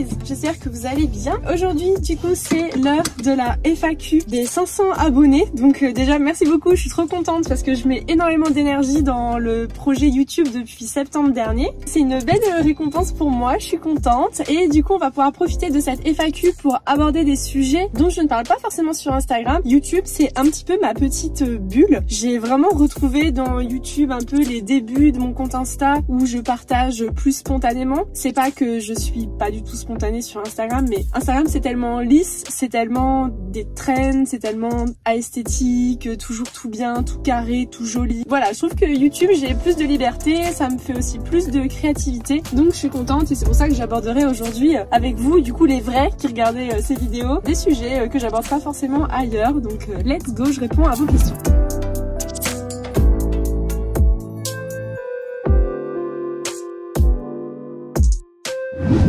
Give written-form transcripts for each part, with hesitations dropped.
guys, j'espère que vous allez bien. Aujourd'hui du coup c'est l'heure de la FAQ des 500 abonnés. Donc déjà merci beaucoup, je suis trop contente parce que je mets énormément d'énergie dans le projet YouTube depuis septembre dernier. C'est une belle récompense pour moi, je suis contente. Et du coup on va pouvoir profiter de cette FAQ pour aborder des sujets dont je ne parle pas forcément sur Instagram. YouTube c'est un petit peu ma petite bulle. J'ai vraiment retrouvé dans YouTube un peu les débuts de mon compte Insta où je partage plus spontanément. C'est pas que je suis pas du tout spontanée sur Instagram, mais Instagram c'est tellement lisse, c'est tellement des trends, c'est tellement esthétique, toujours tout bien, tout carré, tout joli. Voilà, je trouve que YouTube j'ai plus de liberté, ça me fait aussi plus de créativité, donc je suis contente et c'est pour ça que j'aborderai aujourd'hui avec vous, du coup les vrais qui regardez ces vidéos, des sujets que j'aborde pas forcément ailleurs. Donc let's go, je réponds à vos questions.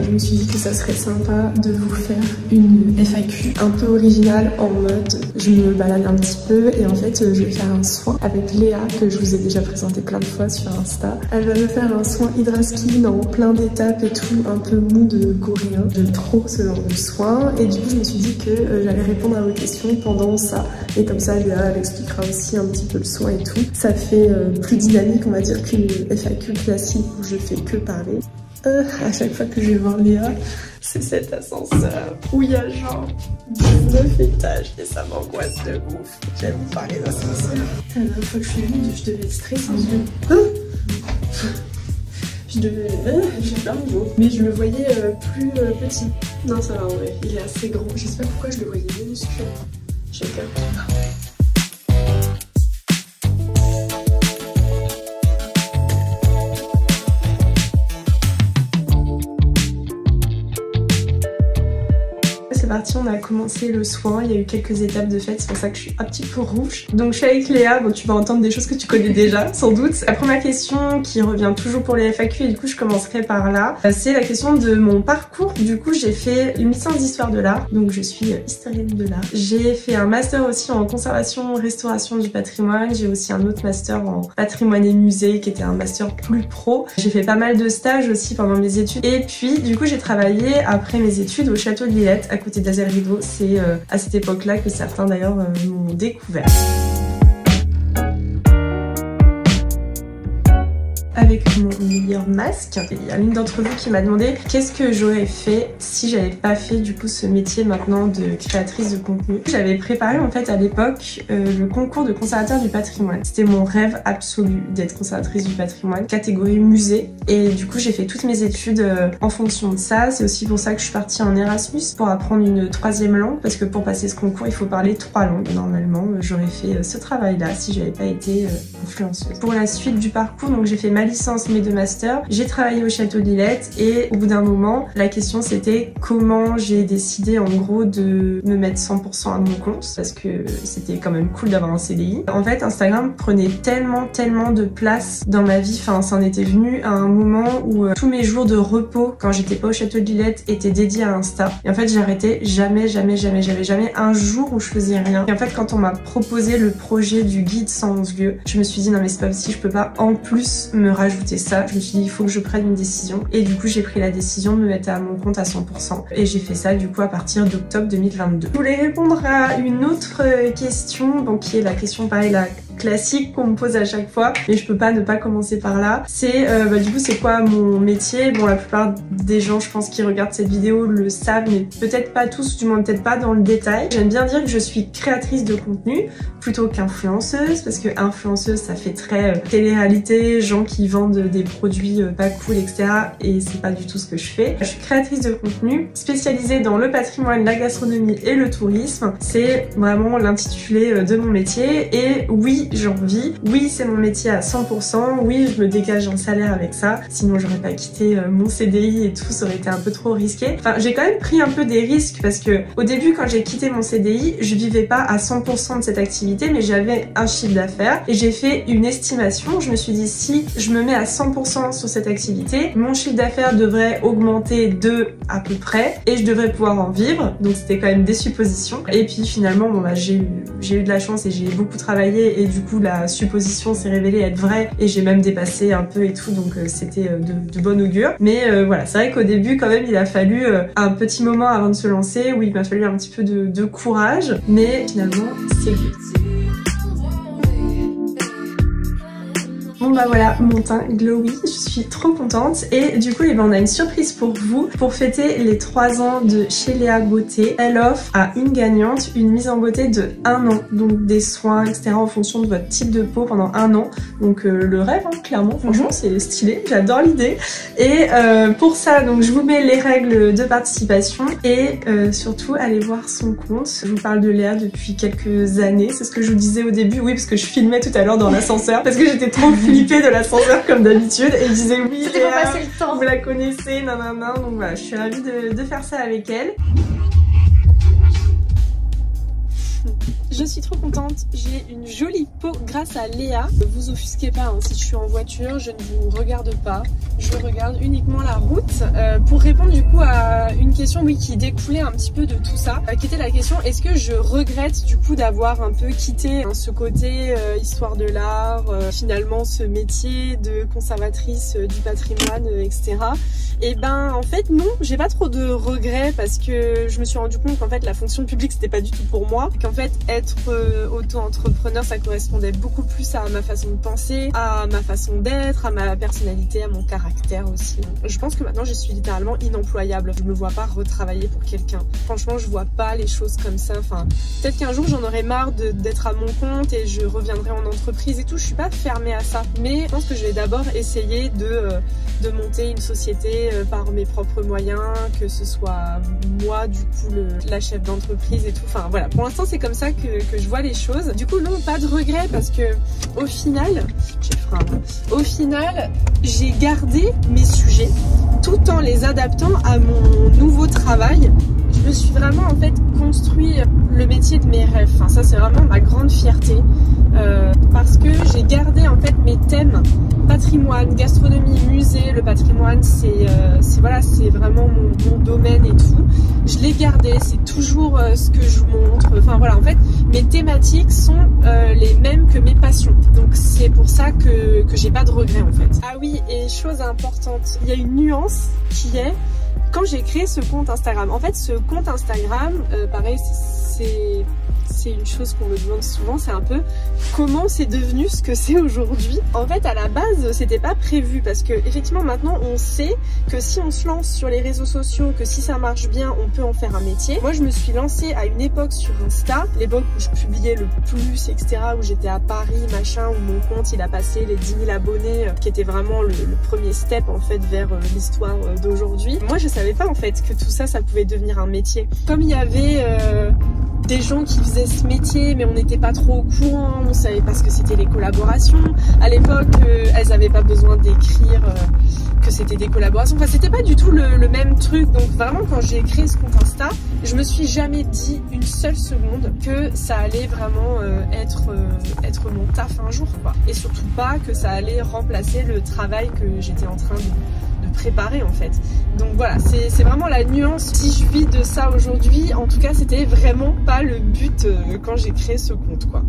Je me suis dit que ça serait sympa de vous faire une FAQ un peu originale en mode je me balade un petit peu et en fait je vais faire un soin avec Léa que je vous ai déjà présenté plein de fois sur Insta. Elle va me faire un soin Hydra Skin en plein d'étapes et tout, un peu mou de coréen. J'aime trop ce genre de soin et du coup je me suis dit que j'allais répondre à vos questions pendant ça et comme ça Léa elle expliquera aussi un petit peu le soin et tout. Ça fait plus dynamique on va dire qu'une FAQ classique où je fais que parler. À chaque fois que je vais voir Léa, c'est cet ascenseur où il y a genre 19 étages et ça m'angoisse de ouf. J'aime vous parler d'ascenseur. La dernière fois que je suis venue, je devais être stressée. J'ai peur de vous. Mais je le voyais plus petit. Non, ça va en vrai, il est assez grand. Je sais pas pourquoi je le voyais minuscule. J'ai peur. C'est parti, on a commencé le soin, il y a eu quelques étapes de fête, c'est pour ça que je suis un petit peu rouge. Donc je suis avec Léa, bon tu vas entendre des choses que tu connais déjà, sans doute. La première question qui revient toujours pour les FAQ, et du coup je commencerai par là, c'est la question de mon parcours. Du coup j'ai fait une licence d'histoire de l'art, donc je suis historienne de l'art. J'ai fait un master aussi en conservation, restauration du patrimoine, j'ai aussi un autre master en patrimoine et musée qui était un master plus pro. J'ai fait pas mal de stages aussi pendant mes études, et puis du coup j'ai travaillé après mes études au château de Lillette, à côté d'Azay Rideau. C'est à cette époque-là que certains d'ailleurs m'ont découvert. Avec mon meilleur masque. Il y a l'une d'entre vous qui m'a demandé qu'est-ce que j'aurais fait si j'avais pas fait du coup ce métier maintenant de créatrice de contenu. J'avais préparé en fait à l'époque le concours de conservateur du patrimoine. C'était mon rêve absolu d'être conservatrice du patrimoine, catégorie musée. Et du coup j'ai fait toutes mes études en fonction de ça. C'est aussi pour ça que je suis partie en Erasmus pour apprendre une troisième langue parce que pour passer ce concours il faut parler 3 langues. Normalement j'aurais fait ce travail-là si j'avais pas été influenceuse. Pour la suite du parcours, donc j'ai fait ma licence, mes 2 masters, j'ai travaillé au château de Lillette et au bout d'un moment, la question c'était comment j'ai décidé en gros de me mettre 100% à mon compte parce que c'était quand même cool d'avoir un CDI. En fait, Instagram prenait tellement de place dans ma vie, enfin ça en était venu à un moment où tous mes jours de repos quand j'étais pas au château de Lillette étaient dédiés à Insta. Et en fait, j'arrêtais jamais un jour où je faisais rien. Et en fait, quand on m'a proposé le projet du guide 111 lieux, je me suis dit non mais c'est pas possible, je peux pas en plus me rajouter ça. Je me suis dit il faut que je prenne une décision et du coup j'ai pris la décision de me mettre à mon compte à 100% et j'ai fait ça du coup à partir d'octobre 2022. Je voulais répondre à une autre question, donc qui est la question pareil la classique qu'on me pose à chaque fois mais je peux pas ne pas commencer par là. C'est du coup c'est quoi mon métier? Bon la plupart des gens je pense qui regardent cette vidéo le savent mais peut-être pas tous, du moins peut-être pas dans le détail. J'aime bien dire que je suis créatrice de contenu plutôt qu'influenceuse parce que influenceuse ça fait très télé-réalité, gens qui vendent des produits pas cool etc. et c'est pas du tout ce que je fais. Je suis créatrice de contenu spécialisée dans le patrimoine, la gastronomie et le tourisme. C'est vraiment l'intitulé de mon métier et oui j'en vis, oui c'est mon métier à 100%, oui je me dégage un salaire avec ça, sinon j'aurais pas quitté mon CDI et tout, ça aurait été un peu trop risqué. Enfin j'ai quand même pris un peu des risques parce que au début quand j'ai quitté mon CDI, je vivais pas à 100% de cette activité mais j'avais un chiffre d'affaires et j'ai fait une estimation, je me suis dit si je me mets à 100% sur cette activité, mon chiffre d'affaires devrait augmenter de à peu près et je devrais pouvoir en vivre, donc c'était quand même des suppositions et puis finalement bon bah j'ai eu de la chance et j'ai beaucoup travaillé et du coup la supposition s'est révélée être vraie et j'ai même dépassé un peu et tout, donc c'était de bon augure. Mais voilà, c'est vrai qu'au début quand même il a fallu un petit moment avant de se lancer où il m'a fallu un petit peu de courage, mais finalement c'est le but. Bon bah voilà, mon teint glowy, je suis trop contente et du coup on a une surprise pour vous. Pour fêter les 3 ans de chez Léa Beauté, elle offre à une gagnante une mise en beauté de 1 an, donc des soins etc en fonction de votre type de peau pendant 1 an. Donc le rêve hein, clairement, franchement c'est stylé, j'adore l'idée. Et pour ça donc je vous mets les règles de participation et surtout allez voir son compte. Je vous parle de Léa depuis quelques années, c'est ce que je vous disais au début, oui parce que je filmais tout à l'heure dans l'ascenseur parce que j'étais trop flippée de l'ascenseur comme d'habitude et je disais oui Léa, vous la connaissez, nanana, donc voilà, je suis ravie de faire ça avec elle. Je suis trop contente, j'ai une jolie peau grâce à Léa. Ne vous offusquez pas, hein, si je suis en voiture, je ne vous regarde pas. Je regarde uniquement la route. Pour répondre du coup à une question oui, qui découlait un petit peu de tout ça, qui était la question est-ce que je regrette du coup d'avoir un peu quitté ce côté histoire de l'art, finalement ce métier de conservatrice du patrimoine, etc. Et ben en fait non, j'ai pas trop de regrets parce que je me suis rendu compte qu'en fait la fonction publique c'était pas du tout pour moi, qu'en fait être auto-entrepreneur ça correspondait beaucoup plus à ma façon de penser, à ma façon d'être, à ma personnalité, à mon caractère aussi. Je pense que maintenant je suis littéralement inemployable, je me vois pas retravailler pour quelqu'un. Franchement je vois pas les choses comme ça, enfin peut-être qu'un jour j'en aurai marre d'être à mon compte et je reviendrai en entreprise et tout, je suis pas fermée à ça, mais je pense que je vais d'abord essayer de monter une société par mes propres moyens, que ce soit moi du coup la chef d'entreprise et tout, enfin voilà, pour l'instant c'est comme ça que je vois les choses. Du coup non, pas de regret parce que au final, j'ai gardé mes sujets tout en les adaptant à mon nouveau travail. Je me suis vraiment en fait construit le métier de mes rêves, enfin ça c'est vraiment ma grande fierté parce que j'ai gardé en fait mes thèmes patrimoine, gastronomie, musée. Le patrimoine c'est voilà, c'est vraiment mon domaine et tout. Je l'ai gardé, c'est toujours ce que je montre, enfin voilà, en fait mes thématiques sont les mêmes que mes passions, donc c'est pour ça que j'ai pas de regrets en fait. Ah oui, et chose importante, il y a une nuance qui est quand j'ai créé ce compte Instagram. En fait ce compte Instagram, pareil c'est une chose qu'on me demande souvent, c'est un peu comment c'est devenu ce que c'est aujourd'hui. En fait à la base c'était pas prévu parce que effectivement maintenant on sait que si on se lance sur les réseaux sociaux, que si ça marche bien on peut en faire un métier. Moi je me suis lancée à une époque sur Insta, l'époque où je publiais le plus etc, où j'étais à Paris machin, où mon compte il a passé les 10 000 abonnés, qui était vraiment le premier step en fait vers l'histoire d'aujourd'hui. Moi je savais pas en fait que tout ça pouvait devenir un métier. Comme il y avait des gens qui faisaient ce métier mais on n'était pas trop au courant, on savait pas ce que c'était les collaborations. À l'époque elles avaient pas besoin d'écrire que c'était des collaborations, enfin c'était pas du tout le même truc. Donc vraiment quand j'ai créé ce compte Insta, je me suis jamais dit une seule seconde que ça allait vraiment être mon taf un jour quoi. Et surtout pas que ça allait remplacer le travail que j'étais en train de préparer en fait. Donc voilà, c'est vraiment la nuance. Si je vis de ça aujourd'hui, en tout cas c'était vraiment pas le but quand j'ai créé ce compte quoi.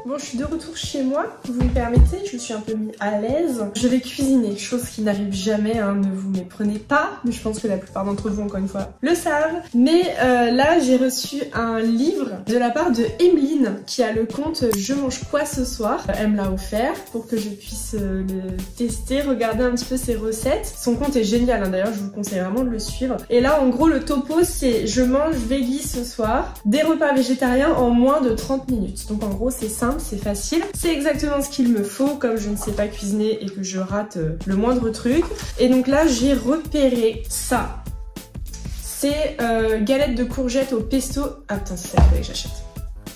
Bon, je suis de retour chez moi, vous me permettez, je me suis un peu mis à l'aise. Je vais cuisiner, chose qui n'arrive jamais, hein, ne vous méprenez pas, mais je pense que la plupart d'entre vous, encore une fois, le savent. Mais là, j'ai reçu un livre de la part de Emeline, qui a le compte Je mange quoi ce soir. Elle me l'a offert pour que je puisse le tester, regarder un petit peu ses recettes. Son compte est génial, hein, d'ailleurs, je vous conseille vraiment de le suivre. Et là, en gros, le topo, c'est je mange veggie ce soir, des repas végétariens en moins de 30 minutes. Donc en gros, c'est simple, c'est facile. C'est exactement ce qu'il me faut, comme je ne sais pas cuisiner et que je rate le moindre truc. Et donc là, j'ai repéré ça. C'est galette de courgettes au pesto. Attends, c'est ça que j'achète.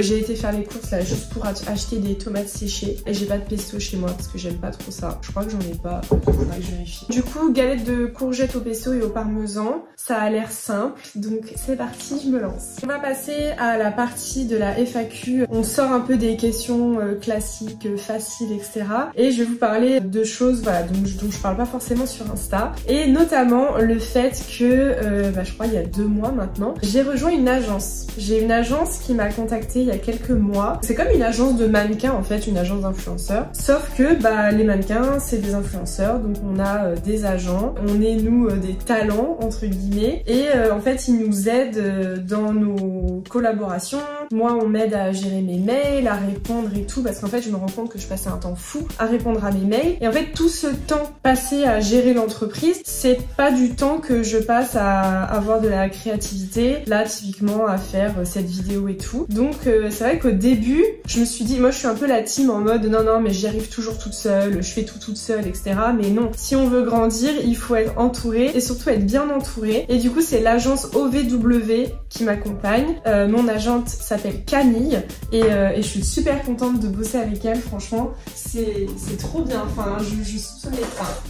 J'ai été faire les courses là juste pour acheter des tomates séchées et j'ai pas de pesto chez moi parce que j'aime pas trop ça. Je crois que j'en ai pas, faudra que je vérifie. Du coup, galette de courgettes au pesto et au parmesan, ça a l'air simple, donc c'est parti, je me lance. On va passer à la partie de la FAQ. On sort un peu des questions classiques, faciles, etc. Et je vais vous parler de choses voilà, dont je parle pas forcément sur Insta. Et notamment le fait que, je crois il y a 2 mois maintenant, j'ai rejoint une agence. J'ai une agence qui m'a contactée il y a quelques mois. C'est comme une agence de mannequins en fait, une agence d'influenceurs. Sauf que les mannequins c'est des influenceurs, donc on a des agents, on est nous des talents entre guillemets. Et en fait ils nous aident dans nos collaborations. Moi on m'aide à gérer mes mails, à répondre et tout, parce qu'en fait je me rends compte que je passais un temps fou à répondre à mes mails. Et en fait tout ce temps passé à gérer l'entreprise, c'est pas du temps que je passe à avoir de la créativité, là typiquement à faire cette vidéo et tout. Donc c'est vrai qu'au début je me suis dit, moi je suis un peu la team en mode non mais j'y arrive toujours toute seule, je fais tout toute seule, etc. Mais non, si on veut grandir il faut être entouré et surtout être bien entouré. Et du coup c'est l'agence OVW qui m'accompagne. Mon agente s'appelle Camille et je suis super contente de bosser avec elle. Franchement c'est trop bien. Enfin je soupçonnais pas.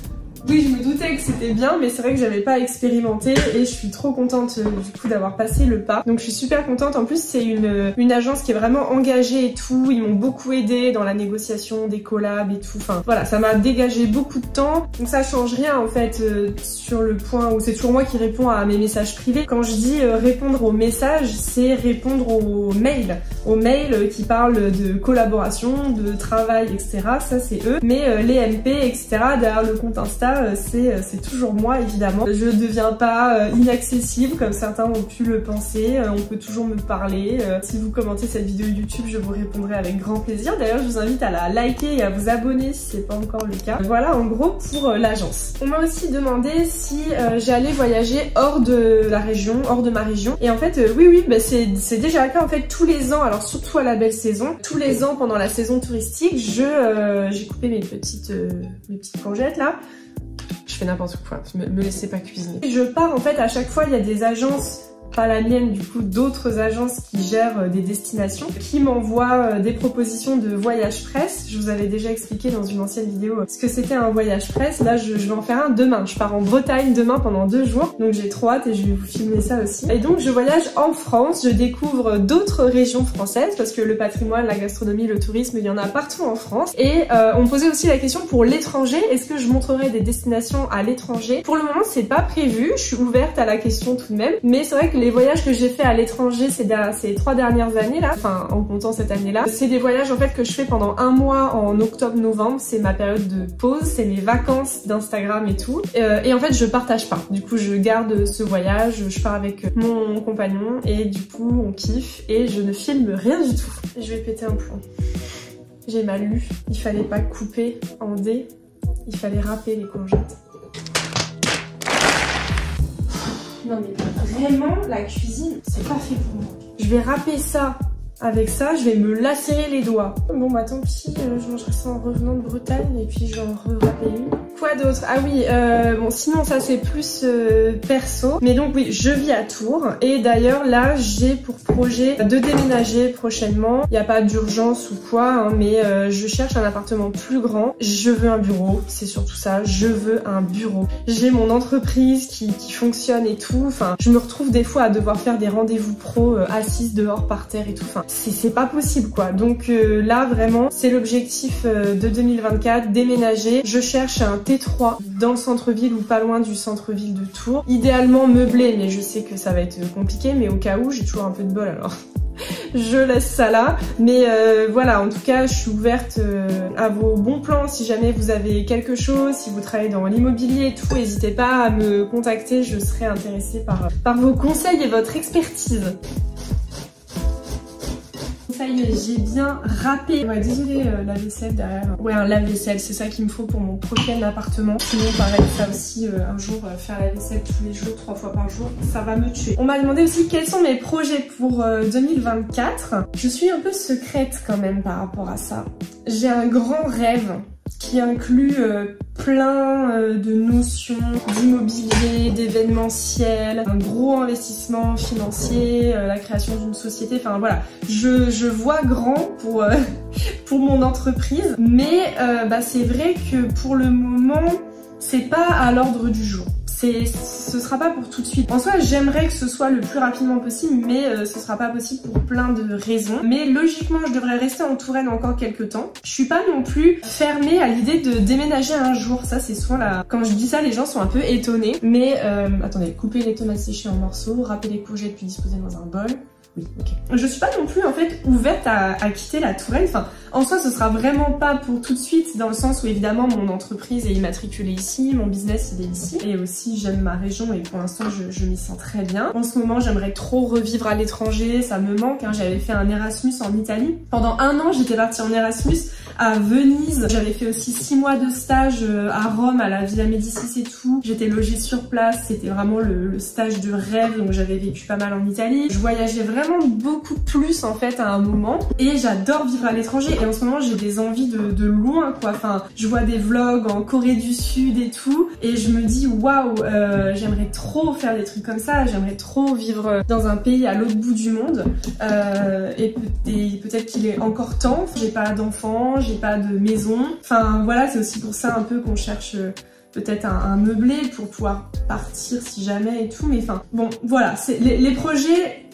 Oui, je me doutais que c'était bien, mais c'est vrai que j'avais pas expérimenté et je suis trop contente du coup d'avoir passé le pas. Donc je suis super contente. En plus, c'est une agence qui est vraiment engagée et tout. Ils m'ont beaucoup aidé dans la négociation des collabs et tout. Enfin voilà, ça m'a dégagé beaucoup de temps. Donc ça change rien en fait sur le point où c'est toujours moi qui réponds à mes messages privés. Quand je dis répondre aux messages, c'est répondre aux mails qui parlent de collaboration, de travail, etc. Ça c'est eux. Mais les MP, etc. derrière le compte Insta, c'est toujours moi évidemment. Je ne deviens pas inaccessible comme certains ont pu le penser. On peut toujours me parler. Si vous commentez cette vidéo YouTube, je vous répondrai avec grand plaisir. D'ailleurs, je vous invite à la liker et à vous abonner si c'est pas encore le cas. Voilà en gros pour l'agence. On m'a aussi demandé si j'allais voyager hors de la région, hors de ma région. Et en fait, oui, c'est déjà le cas en fait tous les ans. Alors surtout à la belle saison, tous les ans pendant la saison touristique, j'ai coupé mes petites courgettes là. Je fais n'importe quoi, me laissez pas cuisiner. Je pars en fait à chaque fois, il y a des agences, pas la mienne du coup, d'autres agences qui gèrent des destinations, qui m'envoient des propositions de voyage presse. Je vous avais déjà expliqué dans une ancienne vidéo ce que c'était un voyage presse. Là je vais en faire un demain. Je pars en Bretagne demain pendant 2 jours, donc j'ai trop hâte et je vais vous filmer ça aussi. Et donc je voyage en France, je découvre d'autres régions françaises parce que le patrimoine, la gastronomie, le tourisme, il y en a partout en France. Et on me posait aussi la question pour l'étranger, est-ce que je montrerai des destinations à l'étranger? Pour le moment c'est pas prévu, je suis ouverte à la question tout de même, mais c'est vrai que les voyages que j'ai fait à l'étranger ces 3 dernières années là, enfin en comptant cette année là, c'est des voyages en fait que je fais pendant 1 mois en octobre-novembre, c'est ma période de pause, c'est mes vacances d'Instagram et tout, et en fait je partage pas, du coup je garde ce voyage, je pars avec mon compagnon et du coup on kiffe et je ne filme rien du tout. Je vais péter un plomb. J'ai mal lu, il fallait pas couper en dés, il fallait râper les courgettes. Non mais vraiment, la cuisine, c'est pas fait pour moi. Je vais râper ça avec ça, je vais me lacérer les doigts. Bon bah tant pis, je mangerai ça en revenant de Bretagne et puis je vais en râper une. Quoi d'autre? Ah oui, bon sinon ça c'est plus perso. Mais donc oui, je vis à Tours et d'ailleurs là j'ai pour projet de déménager prochainement. Il n'y a pas d'urgence ou quoi, hein, mais je cherche un appartement plus grand. Je veux un bureau, c'est surtout ça, je veux un bureau. J'ai mon entreprise qui fonctionne et tout. Enfin, je me retrouve des fois à devoir faire des rendez-vous pro assise dehors par terre et tout. Enfin, c'est pas possible quoi. Donc là vraiment, c'est l'objectif de 2024, déménager. Je cherche un T3 dans le centre-ville ou pas loin du centre-ville de Tours. Idéalement meublé, mais je sais que ça va être compliqué, mais au cas où, j'ai toujours un peu de bol alors. Je laisse ça là, mais voilà, en tout cas je suis ouverte à vos bons plans. Si jamais vous avez quelque chose, si vous travaillez dans l'immobilier et tout, n'hésitez pas à me contacter, je serai intéressée par vos conseils et votre expertise. Ça y est, j'ai bien râpé. Ouais, désolée, la vaisselle derrière. Ouais, un lave-vaisselle, c'est ça qu'il me faut pour mon prochain appartement. Sinon, pareil, ça aussi, un jour, faire la vaisselle tous les jours, 3 fois par jour, ça va me tuer. On m'a demandé aussi quels sont mes projets pour 2024. Je suis un peu secrète quand même par rapport à ça. J'ai un grand rêve qui inclut plein de notions d'immobilier, d'événementiel, un gros investissement financier, la création d'une société, enfin voilà, je vois grand pour mon entreprise, mais c'est vrai que pour le moment, c'est pas à l'ordre du jour. Ce sera pas pour tout de suite. En soi, j'aimerais que ce soit le plus rapidement possible, mais ce sera pas possible pour plein de raisons. Mais logiquement, je devrais rester en Touraine encore quelques temps. Je suis pas non plus fermée à l'idée de déménager un jour. Ça, c'est souvent là. Quand je dis ça, les gens sont un peu étonnés. Mais attendez, couper les tomates séchées en morceaux, râper les courgettes puis disposer dans un bol. Oui, ok. Je suis pas non plus en fait ouverte à quitter la Touraine. Enfin, en soi, ce sera vraiment pas pour tout de suite, dans le sens où évidemment mon entreprise est immatriculée ici, mon business il est ici, et aussi j'aime ma région et pour l'instant je m'y sens très bien. En ce moment, j'aimerais trop revivre à l'étranger, ça me manque. Hein. J'avais fait un Erasmus en Italie. Pendant 1 an, j'étais partie en Erasmus à Venise. J'avais fait aussi 6 mois de stage à Rome, à la Villa Médicis et tout. J'étais logée sur place. C'était vraiment le stage de rêve, donc j'avais vécu pas mal en Italie. Je voyageais vraiment beaucoup plus en fait à un moment et j'adore vivre à l'étranger et en ce moment j'ai des envies de loin quoi. Enfin, je vois des vlogs en Corée du Sud et tout et je me dis waouh, j'aimerais trop faire des trucs comme ça, j'aimerais trop vivre dans un pays à l'autre bout du monde et peut-être qu'il est encore temps. J'ai pas d'enfants, j'ai pas de maison, enfin voilà, c'est aussi pour ça un peu qu'on cherche peut-être un meublé pour pouvoir partir si jamais et tout, mais enfin bon voilà, c'est les projets.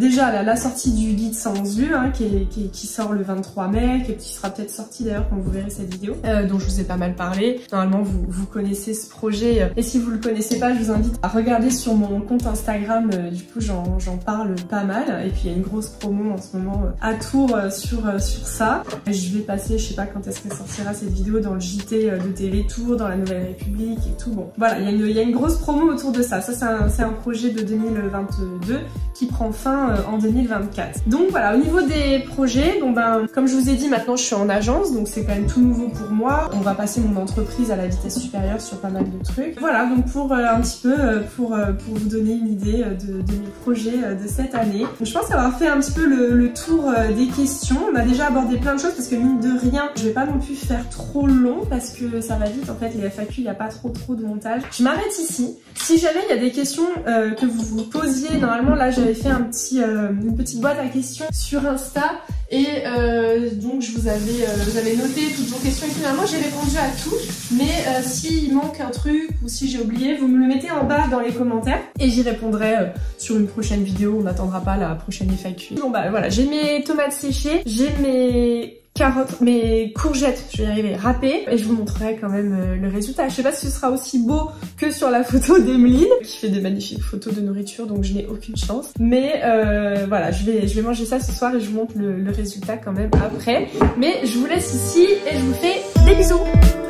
Déjà la sortie du guide sans lieu hein, qui sort le 23 mai, qui sera peut-être sorti d'ailleurs quand vous verrez cette vidéo, dont je vous ai pas mal parlé. Normalement vous connaissez ce projet et si vous le connaissez pas, je vous invite à regarder sur mon compte Instagram, du coup j'en parle pas mal et puis il y a une grosse promo en ce moment à Tours sur ça. Je vais passer, je sais pas quand est-ce qu'elle sortira cette vidéo, dans le JT de TV Tours, dans la Nouvelle République et tout. Bon voilà, il y a une grosse promo autour de ça. Ça c'est un projet de 2022 qui prend fin en 2024. Donc voilà, au niveau des projets, bon ben comme je vous ai dit, maintenant je suis en agence, donc c'est quand même tout nouveau pour moi. On va passer mon entreprise à la vitesse supérieure sur pas mal de trucs. Voilà, donc pour un petit peu pour vous donner une idée de mes projets de cette année. Donc, je pense avoir fait un petit peu le tour des questions. On a déjà abordé plein de choses parce que mine de rien, je vais pas non plus faire trop long parce que ça va vite en fait, les FAQ, il n'y a pas trop de montage. Je m'arrête ici. Si jamais il y a des questions que vous vous posiez, normalement là j'avais fait une petite boîte à questions sur Insta et donc je vous avais noté toutes vos questions et finalement j'ai répondu à tout, mais s'il manque un truc ou si j'ai oublié, vous me le mettez en bas dans les commentaires et j'y répondrai sur une prochaine vidéo. On n'attendra pas la prochaine FAQ. Bon bah voilà, j'ai mes tomates séchées, j'ai mes carottes, mes courgettes, je vais y arriver, râpées, et je vous montrerai quand même le résultat. Je sais pas si ce sera aussi beau que sur la photo d'Emeline, qui fait des magnifiques photos de nourriture, donc je n'ai aucune chance. Mais voilà, je vais manger ça ce soir et je vous montre le résultat quand même après. Mais je vous laisse ici et je vous fais des bisous.